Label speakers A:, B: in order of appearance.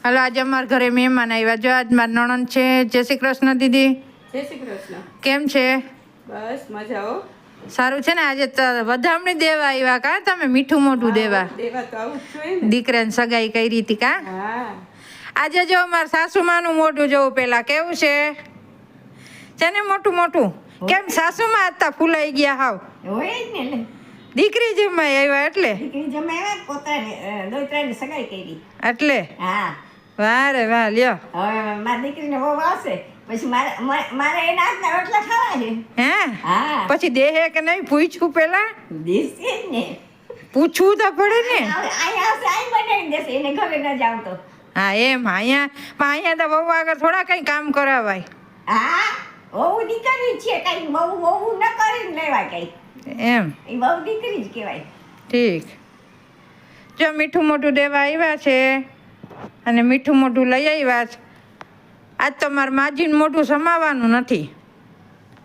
A: હાલો, આજે અમારા ઘરે મહેમાન આવ્યા. જો આજ મારા નણંદ છે. જય શ્રી કૃષ્ણ દીદી.
B: જય શ્રી કૃષ્ણ.
A: કેમ છે?
B: બસ મજા હો.
A: સારું છે ને? આજે વધામણી દેવા આવ્યા કા તમે? મીઠું મોઢું દેવા.
B: દેવા તો આવું જ જોઈએ ને.
A: દીકરાને સગાઈ કરી હતી કા?
B: હા.
A: આજે જો અમારા સાસુમાનું મોઢું જોવું પેલા કેવું છે ને મોટું મોટું. કેમ સાસુમાં હતા ફૂલાઈ ગયા હાવ?
C: હોય જ ને.
A: દીકરી જમાઈ આવ્યા એટલે
C: દીકરી જમાઈ પોતાને દોતરાની સગાઈ કરી
A: એટલે.
C: હા.
A: વાહ રે વાહ. લ્યો
C: હવે મારી દીકરીને બહુ આવશે પછી મારે એના હાથના રોટલા ખાવા છે.
A: હે?
C: હા.
A: પછી દેહે કે નહીં પૂછ્યું પેલા?
C: દેશે જ ને.
A: પૂછવું તો પડે ને.
C: અહીંયા આવશે અહીં બનાવી દેશે એને ઘરે ન જાવ તો.
A: હા એમ. અહીંયા તો બહુ આગળ થોડા કઈ કામ કરાવાય.
C: હા. બહુ દીકરી છે કઈ બહુ ન કરીને લેવાય કઈ.
A: એમ.
C: એ બહુ દીકરી જ કહેવાય.
A: ઠીક. જો મીઠું મોઢું દેવા આવ્યા છે અને મીઠું મોઢું લઈ આવ્યા છે. આજ તો મારા માજીનું મોઢું સમાવાનું નથી.